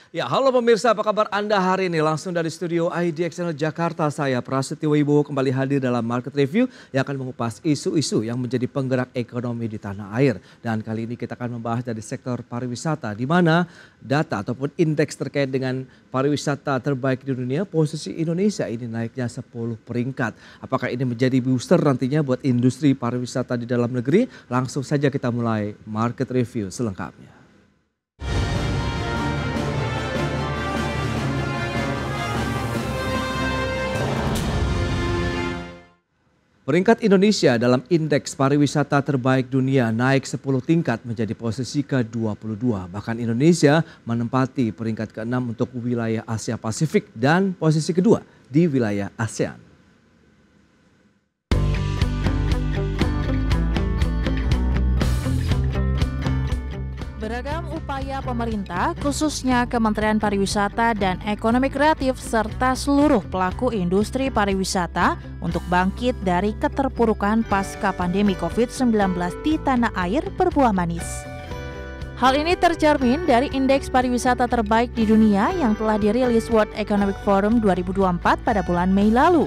Ya, halo pemirsa, apa kabar Anda hari ini? Langsung dari studio IDX Jakarta, saya Prasetyo Wibowo kembali hadir dalam Market Review yang akan mengupas isu-isu yang menjadi penggerak ekonomi di tanah air. Dan kali ini kita akan membahas dari sektor pariwisata, di mana data ataupun indeks terkait dengan pariwisata terbaik di dunia, posisi Indonesia ini naiknya 10 peringkat. Apakah ini menjadi booster nantinya buat industri pariwisata di dalam negeri? Langsung saja kita mulai Market Review selengkapnya. Peringkat Indonesia dalam indeks pariwisata terbaik dunia naik 10 tingkat menjadi posisi ke-22. Bahkan Indonesia menempati peringkat ke-6 untuk wilayah Asia Pasifik dan posisi kedua di wilayah ASEAN. Beragam upaya pemerintah, khususnya Kementerian Pariwisata dan Ekonomi Kreatif serta seluruh pelaku industri pariwisata untuk bangkit dari keterpurukan pasca pandemi COVID-19 di tanah air berbuah manis. Hal ini tercermin dari indeks pariwisata terbaik di dunia yang telah dirilis World Economic Forum 2024 pada bulan Mei lalu.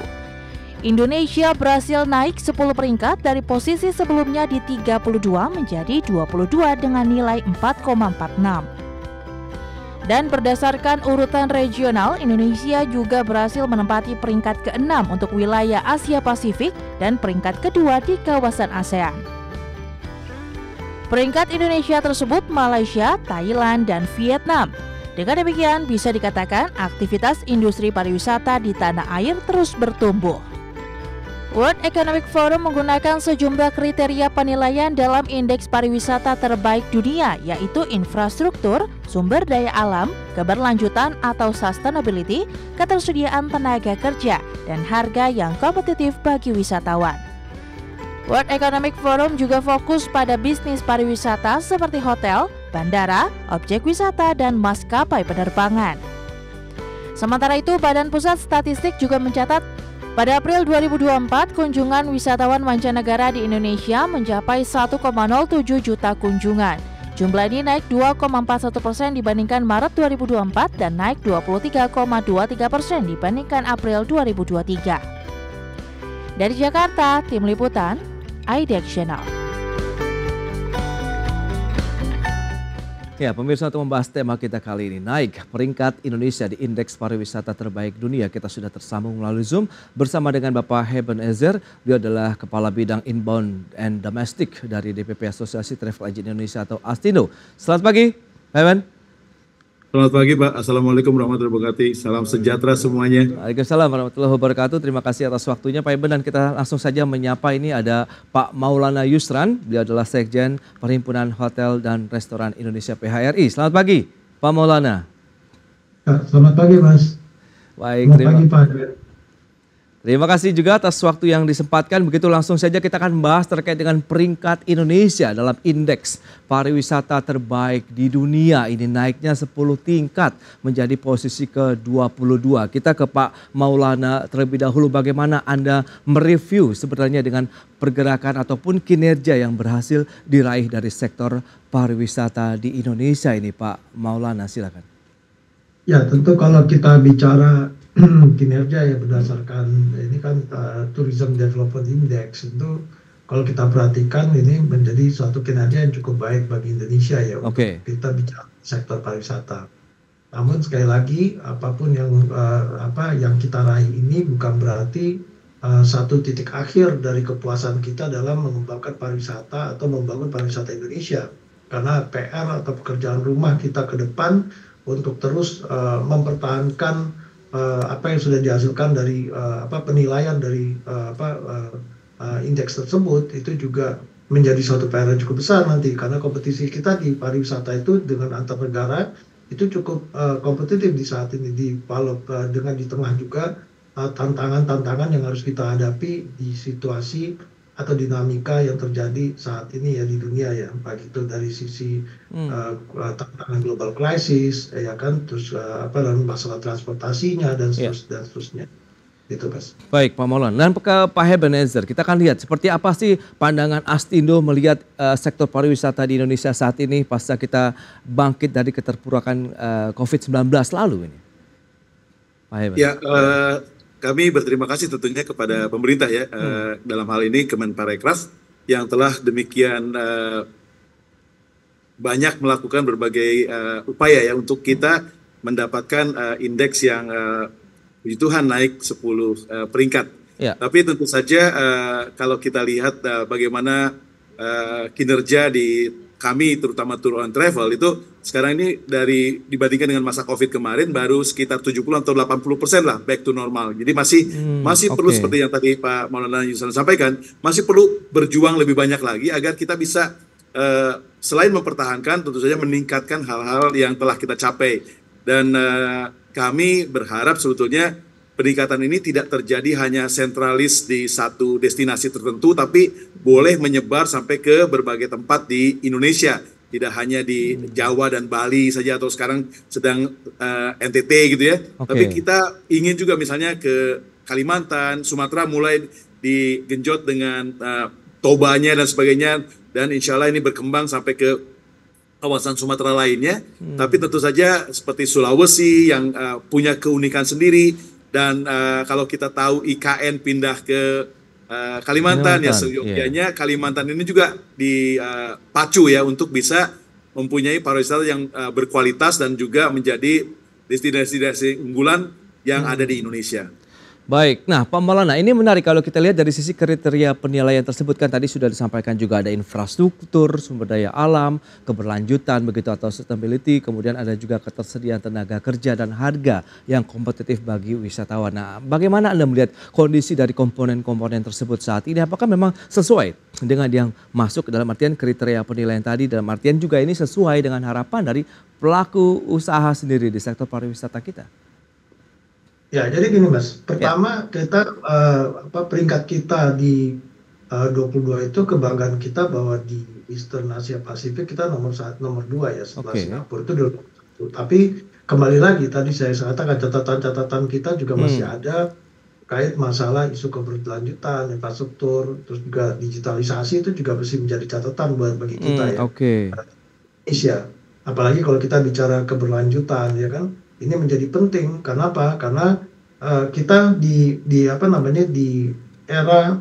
Indonesia berhasil naik 10 peringkat dari posisi sebelumnya di 32 menjadi 22 dengan nilai 4,46. Dan berdasarkan urutan regional, Indonesia juga berhasil menempati peringkat ke-6 untuk wilayah Asia Pasifik dan peringkat kedua di kawasan ASEAN. Peringkat Indonesia tersebut Malaysia, Thailand, dan Vietnam. Dengan demikian bisa dikatakan aktivitas industri pariwisata di tanah air terus bertumbuh. World Economic Forum menggunakan sejumlah kriteria penilaian dalam indeks pariwisata terbaik dunia, yaitu infrastruktur, sumber daya alam, keberlanjutan atau sustainability, ketersediaan tenaga kerja, dan harga yang kompetitif bagi wisatawan. World Economic Forum juga fokus pada bisnis pariwisata seperti hotel, bandara, objek wisata, dan maskapai penerbangan. Sementara itu, Badan Pusat Statistik juga mencatat pada April 2024, kunjungan wisatawan mancanegara di Indonesia mencapai 1,07 juta kunjungan. Jumlah ini naik 2,41% dibandingkan Maret 2024 dan naik 23,23% dibandingkan April 2023. Dari Jakarta, Tim Liputan, IDX Channel. Ya, pemirsa, untuk membahas tema kita kali ini, naik peringkat Indonesia di indeks pariwisata terbaik dunia. Kita sudah tersambung melalui Zoom bersama dengan Bapak Heben Ezer. Beliau adalah Kepala Bidang Inbound and Domestic dari DPP Asosiasi Travel Agent Indonesia atau ASTINDO. Selamat pagi, Heben. Selamat pagi Pak, Assalamualaikum warahmatullahi wabarakatuh, salam sejahtera semuanya. Waalaikumsalam warahmatullahi wabarakatuh, terima kasih atas waktunya Pak Heben, dan kita langsung saja menyapa ini ada Pak Maulana Yusran, beliau adalah Sekjen Perhimpunan Hotel dan Restoran Indonesia PHRI. Selamat pagi Pak Maulana. Selamat pagi Mas. Baik, selamat pagi Pak. Terima kasih juga atas waktu yang disempatkan. Begitu langsung saja kita akan membahas terkait dengan peringkat Indonesia dalam indeks pariwisata terbaik di dunia. Ini naiknya 10 tingkat menjadi posisi ke-22. Kita ke Pak Maulana terlebih dahulu. Bagaimana Anda mereview sebenarnya dengan pergerakan ataupun kinerja yang berhasil diraih dari sektor pariwisata di Indonesia ini, Pak Maulana, silakan. Ya, tentu kalau kita bicara kinerja ya berdasarkan ini kan Tourism Development Index, itu kalau kita perhatikan ini menjadi suatu kinerja yang cukup baik bagi Indonesia ya. Oke. Kita bicara sektor pariwisata. Namun sekali lagi apapun yang kita raih ini bukan berarti satu titik akhir dari kepuasan kita dalam mengembangkan pariwisata atau membangun pariwisata Indonesia. Karena PR atau pekerjaan rumah kita ke depan untuk terus mempertahankan apa yang sudah dihasilkan dari penilaian dari indeks tersebut, itu juga menjadi suatu PR yang cukup besar nanti, karena kompetisi kita di pariwisata itu dengan antar negara itu cukup kompetitif di saat ini, dengan di tengah juga tantangan-tantangan yang harus kita hadapi di situasi atau dinamika yang terjadi saat ini ya di dunia ya, baik itu dari sisi tantangan global crisis ya kan, terus masalah transportasinya dan seterusnya. Gitu, Mas. Baik, Pak Maulana. Dan ke Pak Ebenezer, kita akan lihat seperti apa sih pandangan Astindo melihat sektor pariwisata di Indonesia saat ini pasca kita bangkit dari keterpurukan COVID-19 lalu ini. Pak Ebenezer. Ya, kami berterima kasih tentunya kepada pemerintah ya, dalam hal ini Kemenparekraf yang telah demikian banyak melakukan berbagai upaya ya untuk kita mendapatkan indeks yang puji Tuhan naik 10 peringkat. Ya. Tapi tentu saja kalau kita lihat bagaimana kinerja di kami terutama tour and travel itu sekarang ini dibandingkan dengan masa COVID kemarin baru sekitar 70 atau 80% lah back to normal. Jadi masih perlu seperti yang tadi Pak Maulana Yusuf sampaikan, masih perlu berjuang lebih banyak lagi agar kita bisa selain mempertahankan tentu saja meningkatkan hal-hal yang telah kita capai. Dan kami berharap sebetulnya peningkatan ini tidak terjadi hanya sentralis di satu destinasi tertentu, tapi boleh menyebar sampai ke berbagai tempat di Indonesia. Tidak hanya di Jawa dan Bali saja atau sekarang sedang NTT gitu ya. Tapi kita ingin juga misalnya ke Kalimantan, Sumatera mulai digenjot dengan Tobanya dan sebagainya. Dan insya Allah ini berkembang sampai ke kawasan Sumatera lainnya, tapi tentu saja seperti Sulawesi yang punya keunikan sendiri dan kalau kita tahu IKN pindah ke Kalimantan ya seyogyanya Kalimantan ini juga dipacu ya untuk bisa mempunyai pariwisata yang berkualitas dan juga menjadi destinasi unggulan yang ada di Indonesia. Baik, nah Pak Maulana ini menarik kalau kita lihat dari sisi kriteria penilaian tersebut kan tadi sudah disampaikan juga ada infrastruktur, sumber daya alam, keberlanjutan begitu atau sustainability, kemudian ada juga ketersediaan tenaga kerja dan harga yang kompetitif bagi wisatawan. Nah bagaimana Anda melihat kondisi dari komponen-komponen tersebut saat ini? Apakah memang sesuai dengan yang masuk dalam artian kriteria penilaian tadi, dalam artian juga ini sesuai dengan harapan dari pelaku usaha sendiri di sektor pariwisata kita? Ya, jadi gini Mas, pertama kita peringkat kita di 22 itu kebanggaan kita bahwa di Eastern Asia Pasifik kita nomor 2 ya setelah Singapura itu 21. Tapi kembali lagi tadi saya katakan catatan-catatan kita juga masih ada terkait masalah isu keberlanjutan, infrastruktur, terus juga digitalisasi itu juga mesti menjadi catatan bagi kita ya. Indonesia, apalagi kalau kita bicara keberlanjutan ya kan. Ini menjadi penting karena apa? Karena kita di era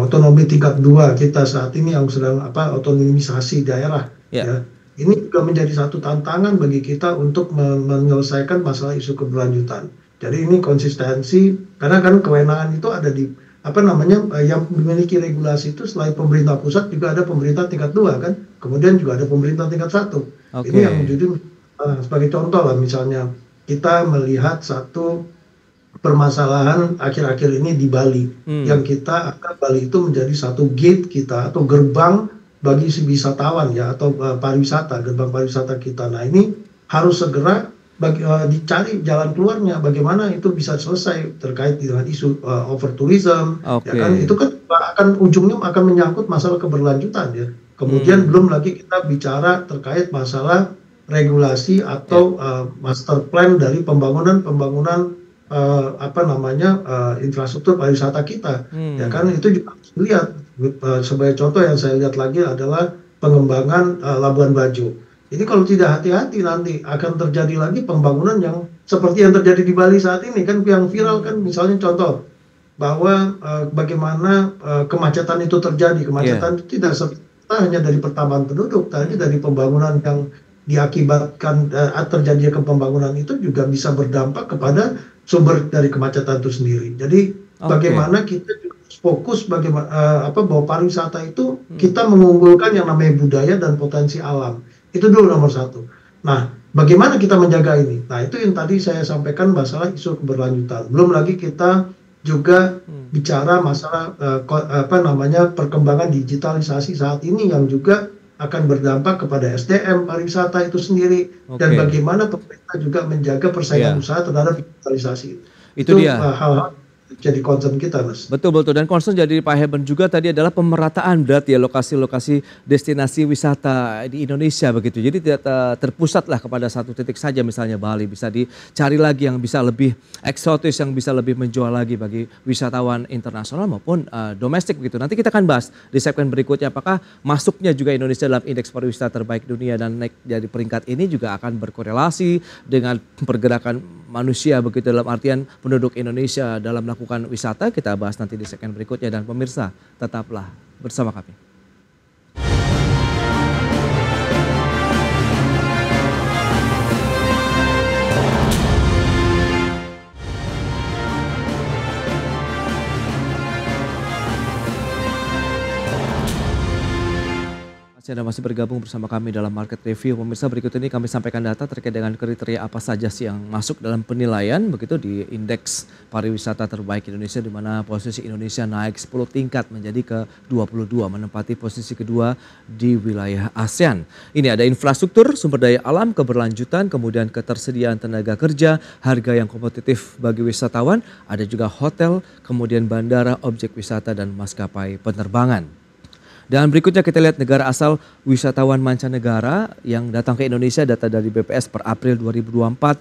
otonomi tingkat 2 kita saat ini yang sedang otonomisasi daerah ya. Ini juga menjadi satu tantangan bagi kita untuk menyelesaikan masalah isu keberlanjutan. Jadi ini konsistensi karena kan kewenangan itu ada di yang memiliki regulasi itu selain pemerintah pusat juga ada pemerintah tingkat 2 kan, kemudian juga ada pemerintah tingkat 1. Ini yang menjadi sebagai contoh lah misalnya kita melihat satu permasalahan akhir-akhir ini di Bali yang kita akan Bali itu menjadi satu gate kita atau gerbang bagi wisatawan ya atau pariwisata, gerbang pariwisata kita. Nah ini harus segera dicari jalan keluarnya bagaimana itu bisa selesai terkait dengan isu over tourism ya kan itu kan ujungnya akan menyangkut masalah keberlanjutan ya kemudian belum lagi kita bicara terkait masalah regulasi atau master plan dari pembangunan infrastruktur pariwisata kita ya kan itu juga harus dilihat sebagai contoh yang saya lihat lagi adalah pengembangan Labuan Bajo. Ini kalau tidak hati-hati nanti akan terjadi lagi pembangunan yang seperti yang terjadi di Bali saat ini kan yang viral kan misalnya contoh bahwa bagaimana kemacetan itu terjadi. Kemacetan itu tidak hanya dari pertambahan penduduk, tapi dari pembangunan yang diakibatkan terjadinya pembangunan itu juga bisa berdampak kepada sumber dari kemacetan itu sendiri. Jadi bagaimana kita fokus bagaimana bahwa pariwisata itu kita mengunggulkan yang namanya budaya dan potensi alam. Itu dulu nomor 1. Nah, bagaimana kita menjaga ini? Nah, itu yang tadi saya sampaikan masalah isu keberlanjutan. Belum lagi kita juga bicara masalah perkembangan digitalisasi saat ini yang juga akan berdampak kepada SDM pariwisata itu sendiri dan bagaimana pemerintah juga menjaga persaingan usaha terhadap digitalisasi. Itu dia. Hal-hal jadi concern kita, Mas. Betul, dan concern jadi Pak Heben juga tadi adalah pemerataan berarti ya lokasi-lokasi destinasi wisata di Indonesia begitu. Jadi tidak terpusatlah kepada satu titik saja, misalnya Bali, bisa dicari lagi yang bisa lebih eksotis, yang bisa lebih menjual lagi bagi wisatawan internasional maupun domestik begitu. Nanti kita akan bahas di segmen berikutnya apakah masuknya juga Indonesia dalam indeks pariwisata terbaik dunia dan naik dari peringkat ini juga akan berkorelasi dengan pergerakan manusia begitu, dalam artian penduduk Indonesia dalam melakukan wisata. Kita bahas nanti di segmen berikutnya, dan pemirsa tetaplah bersama kami. Anda masih bergabung bersama kami dalam Market Review. Pemirsa, berikut ini kami sampaikan data terkait dengan kriteria apa saja sih yang masuk dalam penilaian begitu di indeks pariwisata terbaik Indonesia, di mana posisi Indonesia naik 10 tingkat menjadi ke-22, menempati posisi kedua di wilayah ASEAN. Ini ada infrastruktur, sumber daya alam, keberlanjutan, kemudian ketersediaan tenaga kerja, harga yang kompetitif bagi wisatawan, ada juga hotel, kemudian bandara, objek wisata dan maskapai penerbangan. Dan berikutnya kita lihat negara asal wisatawan mancanegara yang datang ke Indonesia, data dari BPS per April 2024.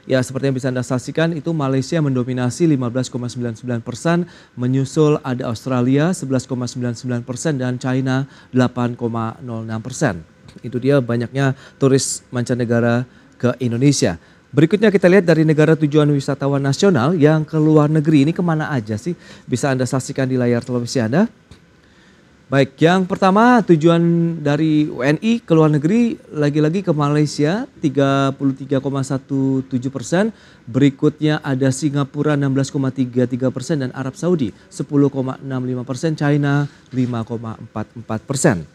Ya, seperti yang bisa Anda saksikan itu Malaysia mendominasi 15,99%, menyusul ada Australia 11,99% dan China 8,06%. Itu dia banyaknya turis mancanegara ke Indonesia. Berikutnya kita lihat dari negara tujuan wisatawan nasional yang ke luar negeri, ini kemana aja sih? Bisa Anda saksikan di layar televisi Anda. Baik, yang pertama tujuan dari WNI ke luar negeri lagi-lagi ke Malaysia 33,17%, berikutnya ada Singapura 16,33% dan Arab Saudi 10,65%, China 5,44%.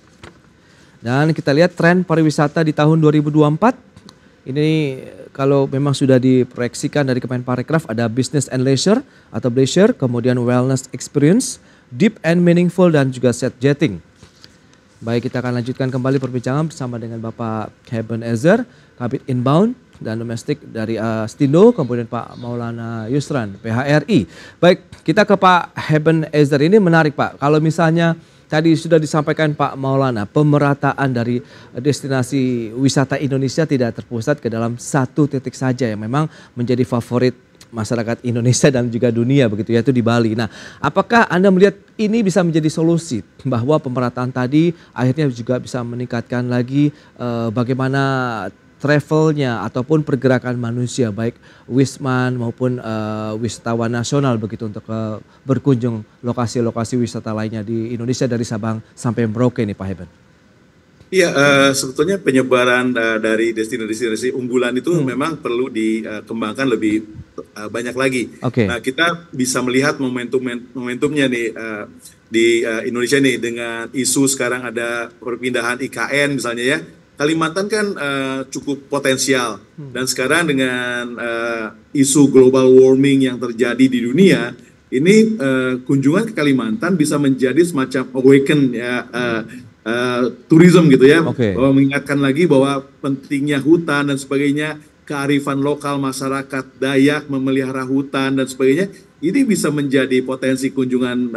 Dan kita lihat tren pariwisata di tahun 2024, ini kalau memang sudah diproyeksikan dari Kemenparekraf ada business and leisure atau leisure, kemudian wellness experience, deep and meaningful dan juga set jetting. Baik, kita akan lanjutkan kembali perbincangan bersama dengan Bapak Heben Ezer, Kabid Inbound dan Domestik dari Stindo, kemudian Pak Maulana Yusran, PHRI. Baik, kita ke Pak Heben Ezer. Ini menarik Pak, kalau misalnya tadi sudah disampaikan Pak Maulana, pemerataan dari destinasi wisata Indonesia tidak terpusat ke dalam satu titik saja yang memang menjadi favorit masyarakat Indonesia dan juga dunia begitu, yaitu di Bali. Nah, apakah Anda melihat ini bisa menjadi solusi bahwa pemerataan tadi akhirnya juga bisa meningkatkan lagi bagaimana travelnya ataupun pergerakan manusia baik wisman maupun wisatawan nasional begitu untuk berkunjung lokasi-lokasi wisata lainnya di Indonesia dari Sabang sampai Merauke nih Pak Heben? Iya, sebetulnya penyebaran dari destinasi unggulan itu memang perlu dikembangkan lebih banyak lagi. Okay. Nah, kita bisa melihat momentumnya nih di Indonesia nih dengan isu sekarang ada perpindahan IKN misalnya ya. Kalimantan kan cukup potensial dan sekarang dengan isu global warming yang terjadi di dunia, ini kunjungan ke Kalimantan bisa menjadi semacam awaken ya. Tourism gitu ya, bahwa mengingatkan lagi bahwa pentingnya hutan dan sebagainya, kearifan lokal masyarakat Dayak memelihara hutan dan sebagainya, ini bisa menjadi potensi kunjungan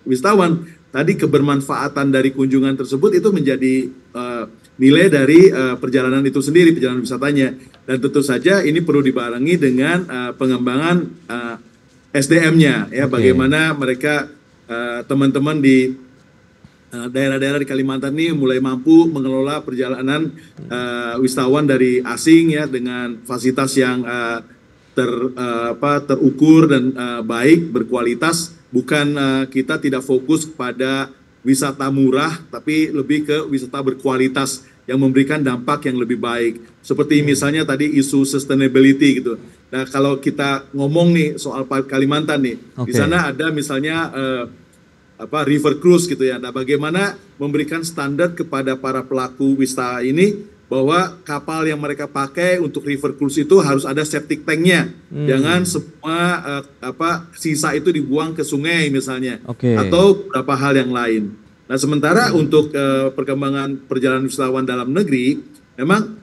wisatawan. Tadi kebermanfaatan dari kunjungan tersebut itu menjadi nilai dari perjalanan itu sendiri, perjalanan wisatanya. Dan tentu saja ini perlu dibarengi dengan pengembangan SDM-nya ya, bagaimana mereka teman-teman di daerah-daerah di Kalimantan ini mulai mampu mengelola perjalanan wisatawan dari asing ya dengan fasilitas yang terukur dan baik, berkualitas. Bukan kita tidak fokus pada wisata murah, tapi lebih ke wisata berkualitas yang memberikan dampak yang lebih baik. Seperti misalnya tadi isu sustainability gitu. Nah, kalau kita ngomong nih soal Kalimantan nih, di sana ada misalnya river cruise gitu ya. Nah, bagaimana memberikan standar kepada para pelaku wisata ini bahwa kapal yang mereka pakai untuk river cruise itu harus ada septic tanknya. Jangan semua sisa itu dibuang ke sungai misalnya, atau beberapa hal yang lain. Nah, sementara untuk perkembangan perjalanan wisatawan dalam negeri, memang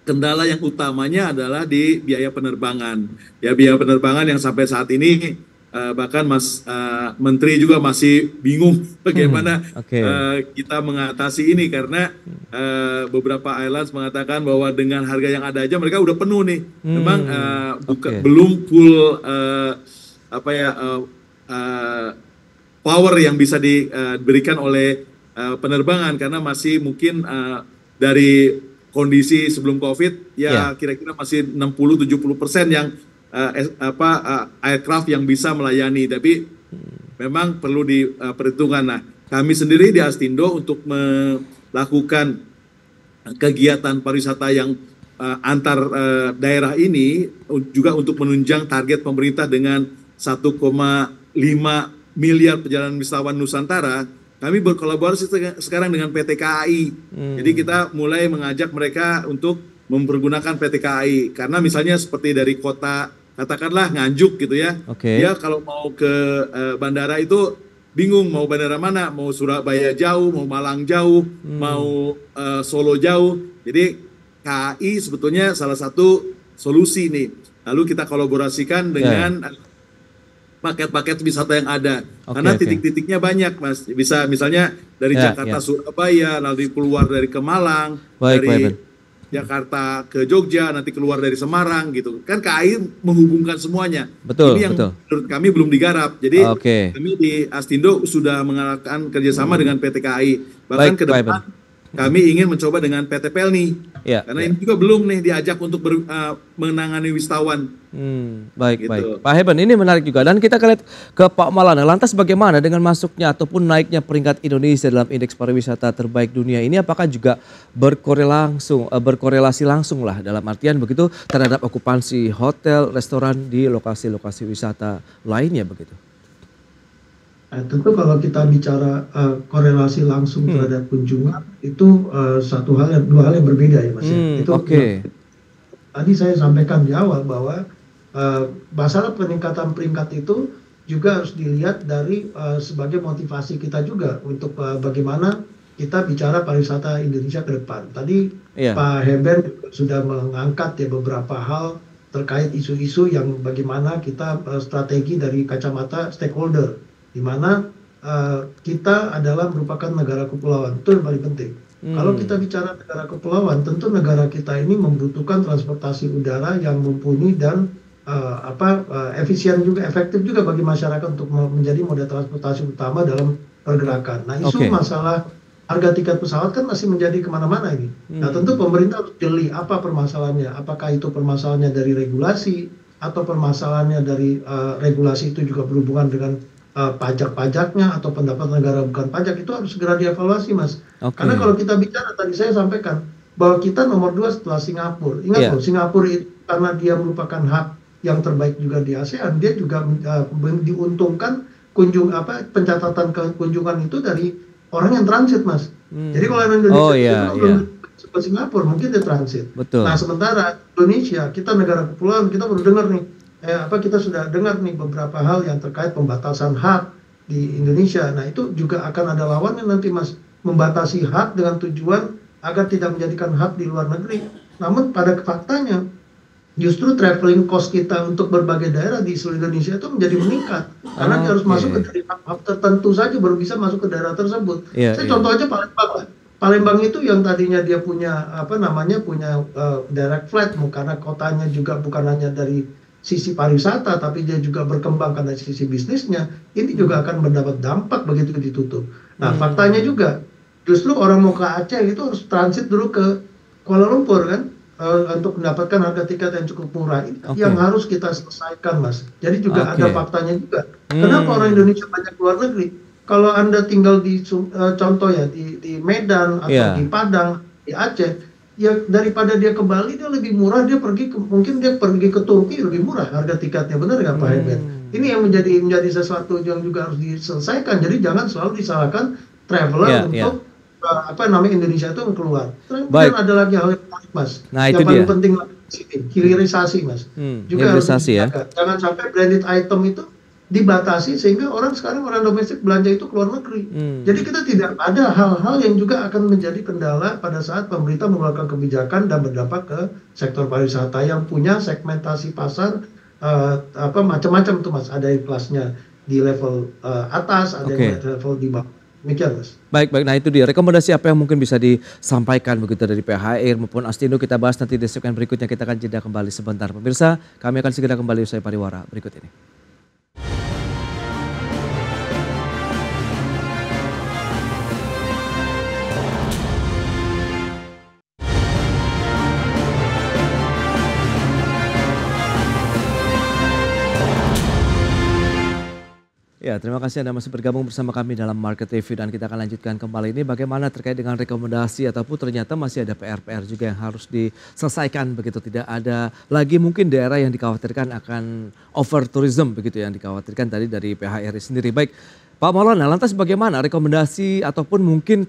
kendala yang utamanya adalah di biaya penerbangan. Ya, biaya penerbangan yang sampai saat ini bahkan Menteri juga masih bingung bagaimana kita mengatasi ini karena beberapa airlines mengatakan bahwa dengan harga yang ada aja mereka udah penuh nih. Memang belum full power yang bisa diberikan oleh penerbangan karena masih mungkin dari kondisi sebelum COVID kira-kira masih 60-70% yang aircraft yang bisa melayani, tapi memang perlu diperhitungkan. Nah, kami sendiri di Astindo untuk melakukan kegiatan pariwisata yang antar daerah ini juga untuk menunjang target pemerintah dengan 1,5 miliar perjalanan wisatawan Nusantara. Kami berkolaborasi sekarang dengan PT KAI. Jadi kita mulai mengajak mereka untuk mempergunakan PT KAI. Karena misalnya seperti dari kota, katakanlah Nganjuk gitu ya. Dia kalau mau ke bandara itu bingung mau bandara mana. Mau Surabaya jauh, mau Malang jauh, mau Solo jauh. Jadi KAI sebetulnya salah satu solusi nih. Lalu kita kolaborasikan dengan paket-paket wisata yang ada. Karena titik-titiknya banyak, Mas. Bisa misalnya dari Jakarta Surabaya, lalu keluar dari ke Malang, dari Jakarta ke Jogja, nanti keluar dari Semarang gitu. Kan KAI menghubungkan semuanya. Ini yang menurut kami belum digarap. Jadi kami di Astindo sudah mengadakan kerjasama dengan PT KAI. Bahkan ke depan kami ingin mencoba dengan PT Pelni. Karena ini juga belum nih diajak untuk menangani wisatawan. Baik. Pak Heben, ini menarik juga. Dan kita lihat ke Pak Maulana. Lantas bagaimana dengan masuknya ataupun naiknya peringkat Indonesia dalam indeks pariwisata terbaik dunia ini? Apakah juga berkorelasi langsung lah dalam artian begitu terhadap okupansi hotel, restoran di lokasi-lokasi wisata lainnya begitu? Tentu kalau kita bicara korelasi langsung terhadap kunjungan itu dua hal yang berbeda ya Mas. Itu tadi saya sampaikan di awal bahwa masalah peningkatan peringkat itu juga harus dilihat dari sebagai motivasi kita juga untuk bagaimana kita bicara pariwisata Indonesia ke depan. Tadi Pak Heben sudah mengangkat ya beberapa hal terkait isu-isu yang bagaimana kita strategi dari kacamata stakeholder, di mana kita adalah merupakan negara kepulauan. Itu yang paling penting. Kalau kita bicara negara kepulauan, tentu negara kita ini membutuhkan transportasi udara yang mumpuni dan efisien juga, efektif juga bagi masyarakat untuk menjadi moda transportasi utama dalam pergerakan. Nah, isu masalah harga tiket pesawat kan masih menjadi kemana-mana ini. Nah, tentu pemerintah harus jeli apa permasalahannya. Apakah itu permasalahannya dari regulasi atau permasalahannya dari regulasi itu juga berhubungan dengan pajak-pajaknya atau pendapat negara bukan pajak, itu harus segera dievaluasi, Mas. Karena kalau kita bicara, tadi saya sampaikan bahwa kita nomor 2 setelah Singapura. Ingat loh, Singapura itu karena dia merupakan hub yang terbaik juga di ASEAN, dia juga diuntungkan pencatatan kunjungan itu dari orang yang transit, Mas. Jadi kalau orang Indonesia seperti Singapura mungkin dia transit. Nah, sementara Indonesia, kita negara kepulauan, kita baru dengar nih kita sudah dengar nih beberapa hal yang terkait pembatasan hak di Indonesia. Nah, itu juga akan ada lawannya nanti, Mas, membatasi hak dengan tujuan agar tidak menjadikan hak di luar negeri. Namun pada faktanya justru traveling cost kita untuk berbagai daerah di seluruh Indonesia itu menjadi meningkat karena dia harus masuk ke daerah tertentu saja baru bisa masuk ke daerah tersebut. Saya contoh aja Palembang lah. Palembang itu yang tadinya dia punya punya direct flight, karena kotanya juga bukan hanya dari sisi pariwisata, tapi dia juga berkembang karena sisi bisnisnya, ini juga akan mendapat dampak begitu ditutup. Nah, faktanya juga, justru orang mau ke Aceh itu harus transit dulu ke Kuala Lumpur kan, untuk mendapatkan harga tiket yang cukup murah. Ini yang harus kita selesaikan, Mas. Jadi juga ada faktanya juga. Kenapa orang Indonesia banyak keluar negeri? Kalau Anda tinggal di contoh ya, di Medan atau di Padang, di Aceh, ya daripada dia ke Bali dia lebih murah, mungkin dia pergi ke Turki lebih murah harga tiketnya, benar nggak Pak Heben? Ini yang menjadi sesuatu yang juga harus diselesaikan. Jadi jangan selalu disalahkan traveler untuk Indonesia itu keluar. Kemudian ada lagi hal yang menarik, Mas, yang paling penting hilirisasi, Mas. Juga harus dijaga. Jangan sampai branded item itu dibatasi sehingga orang domestik belanja itu keluar negeri. Jadi kita tidak ada hal-hal yang juga akan menjadi kendala pada saat pemerintah mengeluarkan kebijakan dan berdampak ke sektor pariwisata yang punya segmentasi pasar macam-macam tuh Mas. Ada yang kelasnya di level atas, ada yang level di bawah. Demikian Mas. Baik, nah itu dia rekomendasi apa yang mungkin bisa disampaikan begitu dari PHR maupun Astindo, kita bahas nanti di segmen berikutnya. Kita akan jeda kembali sebentar. Pemirsa, kami akan segera kembali usai pariwara berikut ini. Ya, terima kasih Anda masih bergabung bersama kami dalam Market Review, dan kita akan lanjutkan kembali ini bagaimana terkait dengan rekomendasi ataupun ternyata masih ada PR-PR juga yang harus diselesaikan begitu. Tidak ada lagi mungkin daerah yang dikhawatirkan akan over tourism begitu yang dikhawatirkan tadi dari PHRI sendiri. Baik, Pak Maulana, lantas bagaimana rekomendasi ataupun mungkin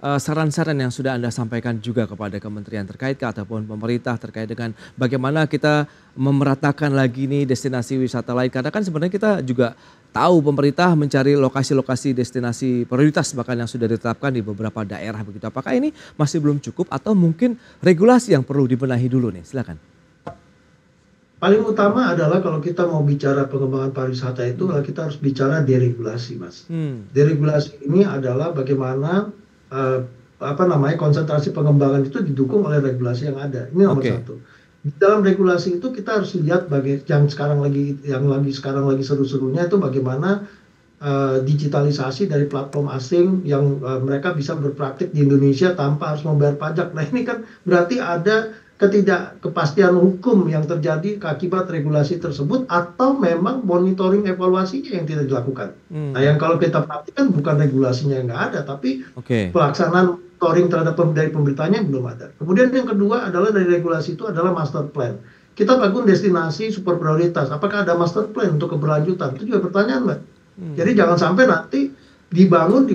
saran-saran yang sudah Anda sampaikan juga kepada kementerian terkait ataupun pemerintah terkait dengan bagaimana kita memeratakan lagi nih destinasi wisata lain, karena kan sebenarnya kita juga tahu pemerintah mencari lokasi-lokasi destinasi prioritas bahkan yang sudah ditetapkan di beberapa daerah begitu. Apakah ini masih belum cukup atau mungkin regulasi yang perlu dibenahi dulu nih? Silakan. Paling utama adalah kalau kita mau bicara pengembangan pariwisata itu kita harus bicara deregulasi Mas. Deregulasi ini adalah bagaimana konsentrasi pengembangan itu didukung oleh regulasi yang ada. Ini nomor satu. Di dalam regulasi itu kita harus lihat yang sekarang lagi seru-serunya itu bagaimana digitalisasi dari platform asing yang mereka bisa berpraktik di Indonesia tanpa harus membayar pajak. Nah ini kan berarti ada ketidakpastian hukum yang terjadi akibat regulasi tersebut, atau memang monitoring evaluasinya yang tidak dilakukan. Nah yang kalau kita perhatikan bukan regulasinya yang nggak ada, tapi pelaksanaan monitoring terhadap dari pemerintahnya belum ada. Kemudian yang kedua adalah dari regulasi itu adalah master plan. Kita bangun destinasi super prioritas, apakah ada master plan untuk keberlanjutan? Itu juga pertanyaan Mbak. Jadi jangan sampai nanti dibangun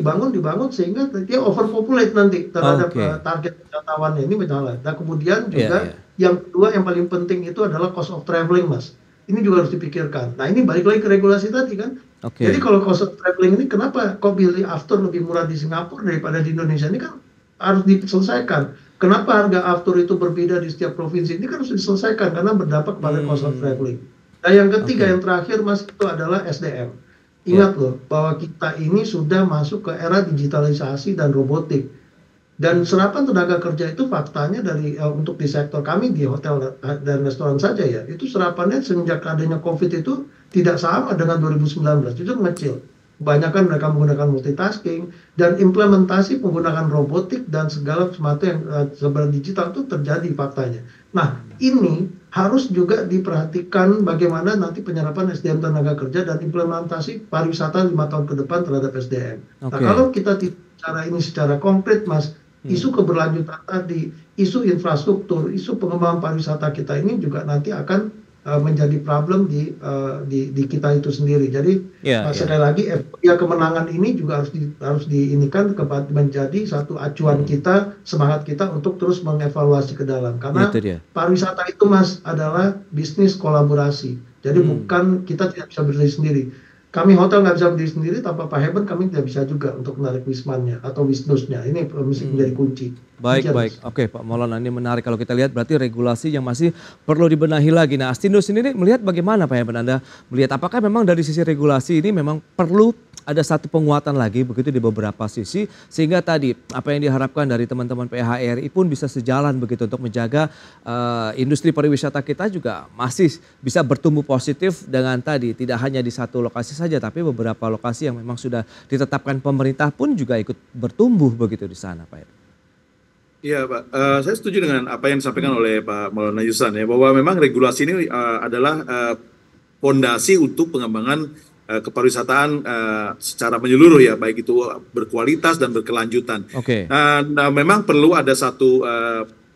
sehingga dia overpopulate nanti terhadap target wisatawannya, ini masalah. Dan kemudian juga yang kedua yang paling penting itu adalah cost of traveling Mas. Ini juga harus dipikirkan. Nah ini balik lagi ke regulasi tadi kan. Jadi kalau cost of traveling ini kenapa kok pilih after lebih murah di Singapura daripada di Indonesia, ini kan harus diselesaikan. Kenapa harga after itu berbeda di setiap provinsi, ini kan harus diselesaikan karena berdampak pada cost of traveling. Nah yang ketiga yang terakhir Mas itu adalah SDM. Ingat loh bahwa kita ini sudah masuk ke era digitalisasi dan robotik. Dan serapan tenaga kerja itu faktanya untuk di sektor kami di hotel dan restoran saja ya, itu serapannya sejak adanya COVID itu tidak sama dengan 2019, itu mengecil. Kebanyakan mereka menggunakan multitasking dan implementasi penggunaan robotik dan segala sesuatu yang serba digital itu terjadi faktanya. Nah ini harus juga diperhatikan bagaimana nanti penyerapan SDM tenaga kerja dan implementasi pariwisata 5 tahun ke depan terhadap SDM. Nah kalau kita bicara ini secara konkret Mas, isu keberlanjutan tadi, isu infrastruktur, isu pengembangan pariwisata kita ini juga nanti akan menjadi problem di kita itu sendiri. Jadi sekali lagi kemenangan ini juga harus diinikan menjadi satu acuan kita, semangat kita untuk terus mengevaluasi ke dalam, karena pariwisata itu Mas adalah bisnis kolaborasi. Jadi bukan, kita tidak bisa berdiri sendiri. Kami hotel nggak bisa berdiri sendiri, tanpa Pak Heben kami tidak bisa juga untuk menarik wismannya atau wisnusnya. Ini mesti menjadi kunci. Baik. Oke Pak Maulana, ini menarik kalau kita lihat berarti regulasi yang masih perlu dibenahi lagi. Nah Astindo sendiri melihat bagaimana Pak Heben, Anda melihat apakah memang dari sisi regulasi ini memang perlu ada satu penguatan lagi begitu di beberapa sisi, sehingga tadi apa yang diharapkan dari teman-teman PHRI pun bisa sejalan begitu untuk menjaga industri pariwisata kita juga masih bisa bertumbuh positif dengan tadi tidak hanya di satu lokasi saja, tapi beberapa lokasi yang memang sudah ditetapkan pemerintah pun juga ikut bertumbuh begitu di sana Pak. Iya Pak, saya setuju dengan apa yang disampaikan oleh Pak Maulana Yusran ya, bahwa memang regulasi ini adalah fondasi untuk pengembangan kepariwisataan secara menyeluruh ya, baik itu berkualitas dan berkelanjutan. Nah, memang perlu ada satu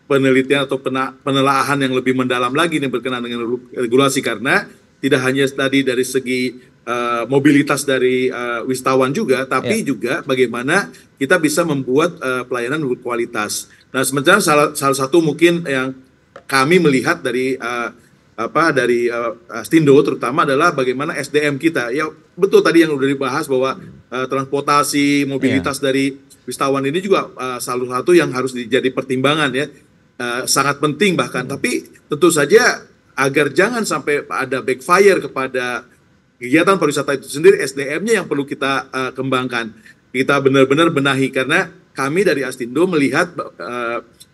penelitian atau penelaahan yang lebih mendalam lagi nih berkenaan dengan regulasi, karena tidak hanya tadi dari segi mobilitas dari wisatawan juga, tapi juga bagaimana kita bisa membuat pelayanan berkualitas. Nah, sementara salah satu mungkin yang kami melihat dari Astindo terutama adalah bagaimana SDM kita. Ya betul tadi yang sudah dibahas bahwa transportasi, mobilitas dari wisatawan ini juga salah satu yang harus jadi pertimbangan ya. Sangat penting bahkan. Tapi tentu saja agar jangan sampai ada backfire kepada kegiatan pariwisata itu sendiri, SDM-nya yang perlu kita kembangkan. Kita benar-benar benahi, karena kami dari Astindo melihat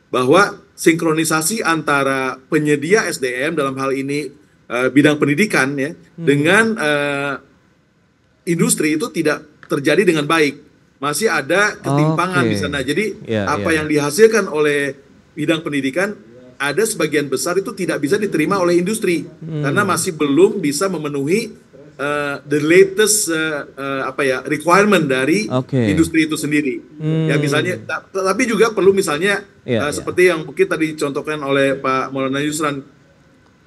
bahwa sinkronisasi antara penyedia SDM dalam hal ini bidang pendidikan ya dengan industri itu tidak terjadi dengan baik. Masih ada ketimpangan di sana. Jadi apa yang dihasilkan oleh bidang pendidikan ada sebagian besar itu tidak bisa diterima oleh industri karena masih belum bisa memenuhi the latest requirement dari industri itu sendiri. Ya misalnya, tapi juga perlu misalnya seperti yang mungkin tadi dicontohkan oleh Pak Maulana Yusran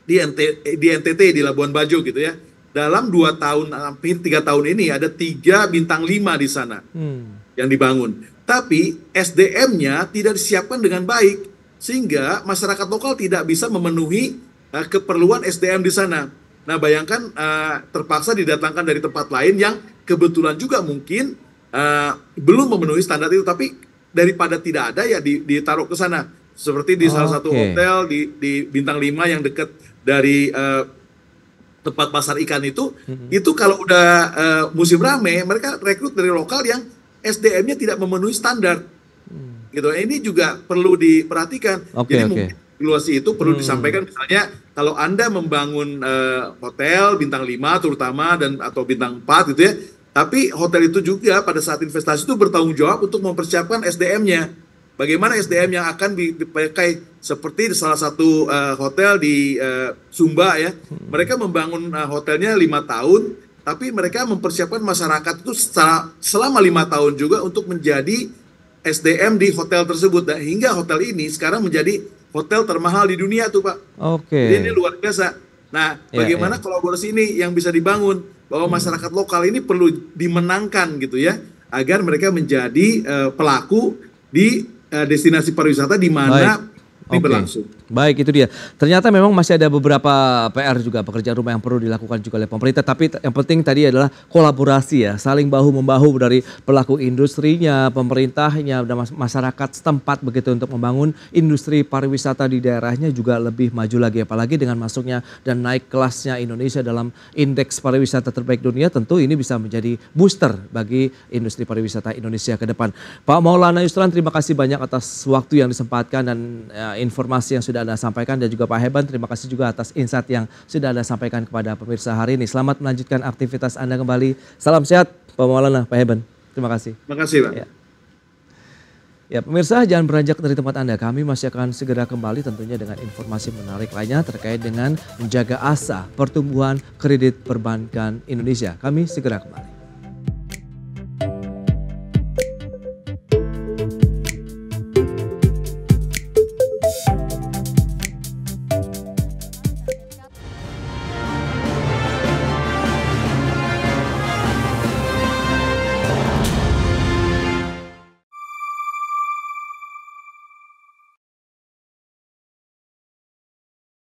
di NTT di Labuan Bajo gitu ya. Dalam 2 tahun hampir 3 tahun ini ada 3 bintang 5 di sana yang dibangun. Tapi SDM-nya tidak disiapkan dengan baik sehingga masyarakat lokal tidak bisa memenuhi keperluan SDM di sana. Nah, bayangkan terpaksa didatangkan dari tempat lain yang kebetulan juga mungkin belum memenuhi standar itu, tapi daripada tidak ada ya ditaruh ke sana. Seperti di salah satu hotel di bintang 5 yang dekat dari tempat pasar ikan itu kalau udah musim rame, mereka rekrut dari lokal yang SDM-nya tidak memenuhi standar. Gitu. Ini juga perlu diperhatikan. Jadi mungkin evaluasi itu perlu disampaikan, misalnya kalau Anda membangun hotel bintang 5 terutama atau bintang 4 gitu ya. Tapi hotel itu juga pada saat investasi itu bertanggung jawab untuk mempersiapkan SDM-nya. Bagaimana SDM yang akan dipakai, seperti di salah satu hotel di Sumba ya. Mereka membangun hotelnya 5 tahun, tapi mereka mempersiapkan masyarakat itu selama 5 tahun juga untuk menjadi SDM di hotel tersebut. Dan hingga hotel ini sekarang menjadi hotel termahal di dunia tuh Pak. Jadi ini luar biasa. Nah, bagaimana kolaborasi ini yang bisa dibangun, bahwa masyarakat lokal ini perlu dimenangkan gitu ya, agar mereka menjadi pelaku di destinasi pariwisata di mana ini berlangsung. Baik, itu dia. Ternyata memang masih ada beberapa PR juga, pekerjaan rumah yang perlu dilakukan juga oleh pemerintah. Tapi yang penting tadi adalah kolaborasi ya, saling bahu-membahu dari pelaku industrinya, pemerintahnya, dan masyarakat setempat begitu untuk membangun industri pariwisata di daerahnya juga lebih maju lagi. Apalagi dengan masuknya dan naik kelasnya Indonesia dalam indeks pariwisata terbaik dunia, tentu ini bisa menjadi booster bagi industri pariwisata Indonesia ke depan. Pak Maulana Yusran, terima kasih banyak atas waktu yang disempatkan dan informasi yang sudah Anda sampaikan, dan juga Pak Heban, terima kasih juga atas insight yang sudah Anda sampaikan kepada pemirsa hari ini. Selamat melanjutkan aktivitas Anda kembali. Salam sehat Pak Maulana, Pak Heban. Terima kasih. Terima kasih Pak. Ya pemirsa, jangan beranjak dari tempat Anda. Kami masih akan segera kembali tentunya dengan informasi menarik lainnya terkait dengan menjaga asa pertumbuhan kredit perbankan Indonesia. Kami segera kembali.